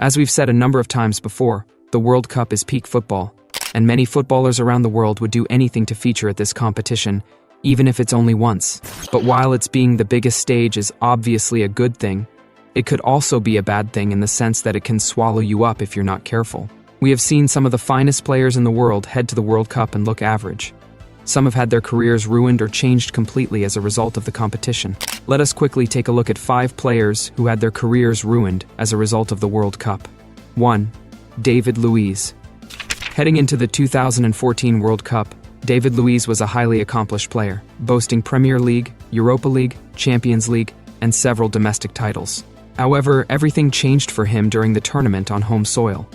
As we've said a number of times before, the World Cup is peak football, and many footballers around the world would do anything to feature at this competition, even if it's only once. But while it's being the biggest stage is obviously a good thing, it could also be a bad thing in the sense that it can swallow you up if you're not careful. We have seen some of the finest players in the world head to the World Cup and look average. Some have had their careers ruined or changed completely as a result of the competition. Let us quickly take a look at 5 players who had their careers ruined as a result of the World Cup. 1. David Luiz. Heading into the 2014 World Cup, David Luiz was a highly accomplished player, boasting Premier League, Europa League, Champions League, and several domestic titles. However, everything changed for him during the tournament on home soil.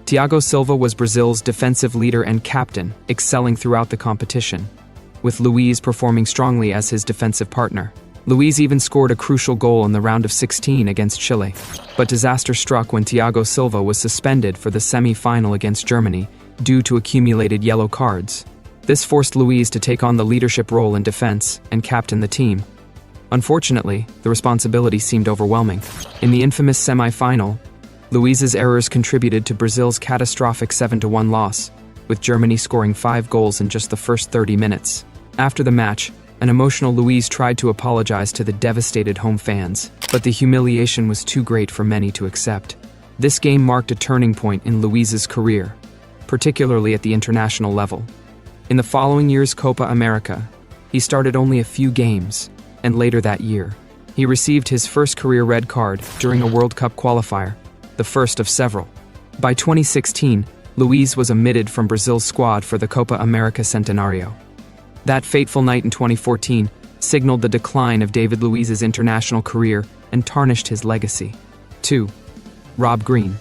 Thiago Silva was Brazil's defensive leader and captain, excelling throughout the competition, with Luiz performing strongly as his defensive partner. Luiz even scored a crucial goal in the round of 16 against Chile. But disaster struck when Thiago Silva was suspended for the semi-final against Germany due to accumulated yellow cards. This forced Luiz to take on the leadership role in defense and captain the team. Unfortunately, the responsibility seemed overwhelming. In the infamous semi-final, Luiz's errors contributed to Brazil's catastrophic 7-1 loss, with Germany scoring 5 goals in just the first 30 minutes. After the match, an emotional Luiz tried to apologize to the devastated home fans, but the humiliation was too great for many to accept. This game marked a turning point in Luiz's career, particularly at the international level. In the following year's Copa America, he started only a few games, and later that year, he received his first career red card during a World Cup qualifier, the first of several. By 2016, Luiz was omitted from Brazil's squad for the Copa America Centenario. That fateful night in 2014 signaled the decline of David Luiz's international career and tarnished his legacy. 2. Rob Green.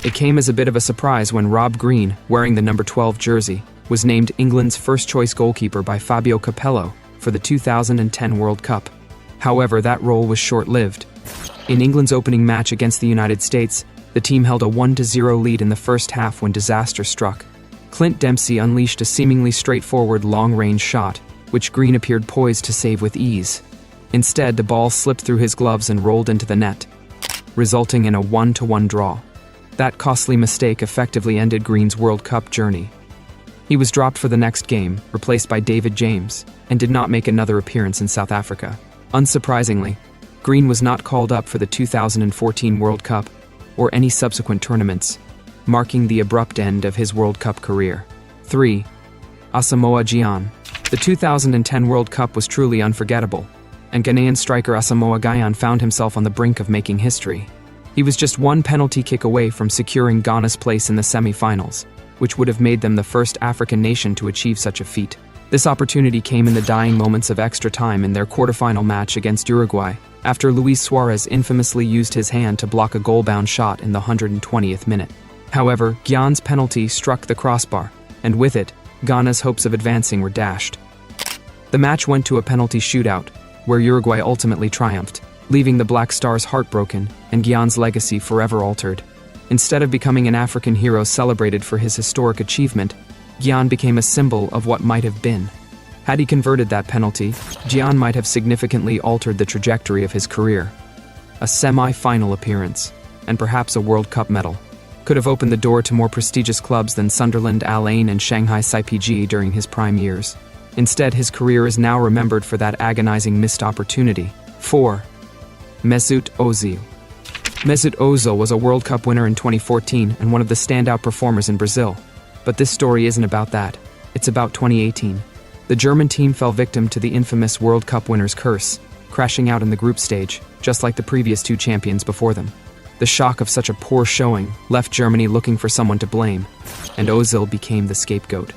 It came as a bit of a surprise when Rob Green, wearing the number 12 jersey, was named England's first-choice goalkeeper by Fabio Capello for the 2010 World Cup. However, that role was short-lived. In England's opening match against the United States, the team held a 1-0 lead in the first half when disaster struck. Clint Dempsey unleashed a seemingly straightforward long-range shot, which Green appeared poised to save with ease. Instead, the ball slipped through his gloves and rolled into the net, resulting in a 1-1 draw. That costly mistake effectively ended Green's World Cup journey. He was dropped for the next game, replaced by David James, and did not make another appearance in South Africa. Unsurprisingly, Green was not called up for the 2014 World Cup or any subsequent tournaments, marking the abrupt end of his World Cup career. 3. Asamoah Gyan. The 2010 World Cup was truly unforgettable, and Ghanaian striker Asamoah Gyan found himself on the brink of making history. He was just one penalty kick away from securing Ghana's place in the semi-finals, which would have made them the first African nation to achieve such a feat. This opportunity came in the dying moments of extra time in their quarterfinal match against Uruguay, after Luis Suarez infamously used his hand to block a goal-bound shot in the 120th minute. However, Gyan's penalty struck the crossbar, and with it, Ghana's hopes of advancing were dashed. The match went to a penalty shootout, where Uruguay ultimately triumphed, leaving the Black Stars heartbroken and Gyan's legacy forever altered. Instead of becoming an African hero celebrated for his historic achievement, Gyan became a symbol of what might have been. Had he converted that penalty, Gyan might have significantly altered the trajectory of his career. A semi-final appearance, and perhaps a World Cup medal, could have opened the door to more prestigious clubs than Sunderland, Al Ain, and Shanghai SIPG during his prime years. Instead, his career is now remembered for that agonizing missed opportunity. 4. Mesut Ozil. Mesut Ozil was a World Cup winner in 2014 and one of the standout performers in Brazil. But this story isn't about that. It's about 2018. The German team fell victim to the infamous World Cup winner's curse, crashing out in the group stage, just like the previous 2 champions before them. The shock of such a poor showing left Germany looking for someone to blame, and Ozil became the scapegoat.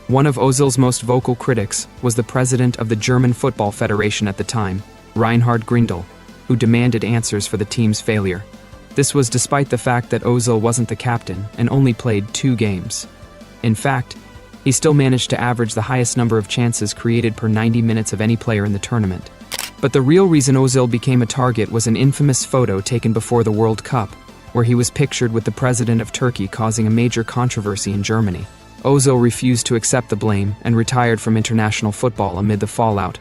One of Ozil's most vocal critics was the president of the German Football Federation at the time, Reinhard Grindel, who demanded answers for the team's failure. This was despite the fact that Ozil wasn't the captain and only played 2 games. In fact, he still managed to average the highest number of chances created per 90 minutes of any player in the tournament. But the real reason Ozil became a target was an infamous photo taken before the World Cup, where he was pictured with the president of Turkey, causing a major controversy in Germany. Ozil refused to accept the blame and retired from international football amid the fallout.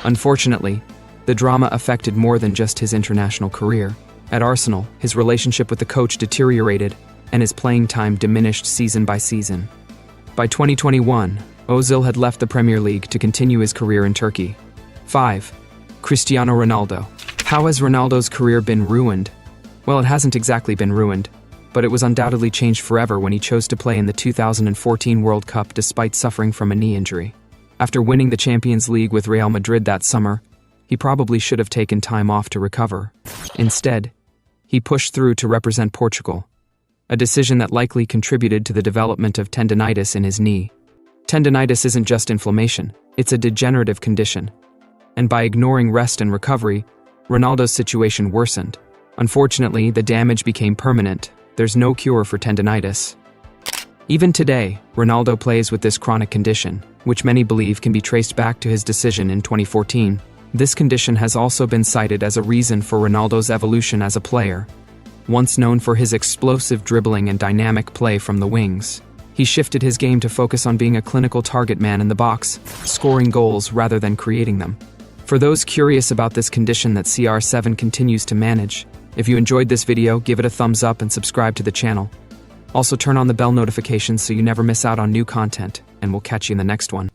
Unfortunately, the drama affected more than just his international career. At Arsenal, his relationship with the coach deteriorated, and his playing time diminished season by season. By 2021, Ozil had left the Premier League to continue his career in Turkey. 5. Cristiano Ronaldo. How has Ronaldo's career been ruined? Well, it hasn't exactly been ruined, but it was undoubtedly changed forever when he chose to play in the 2014 World Cup despite suffering from a knee injury. After winning the Champions League with Real Madrid that summer, he probably should have taken time off to recover. Instead, he pushed through to represent Portugal, a decision that likely contributed to the development of tendinitis in his knee. Tendinitis isn't just inflammation, it's a degenerative condition. And by ignoring rest and recovery, Ronaldo's situation worsened. Unfortunately, the damage became permanent. There's no cure for tendinitis. Even today, Ronaldo plays with this chronic condition, which many believe can be traced back to his decision in 2014. This condition has also been cited as a reason for Ronaldo's evolution as a player. Once known for his explosive dribbling and dynamic play from the wings, he shifted his game to focus on being a clinical target man in the box, scoring goals rather than creating them. For those curious about this condition that CR7 continues to manage, if you enjoyed this video, give it a thumbs up and subscribe to the channel. Also turn on the bell notifications so you never miss out on new content, and we'll catch you in the next one.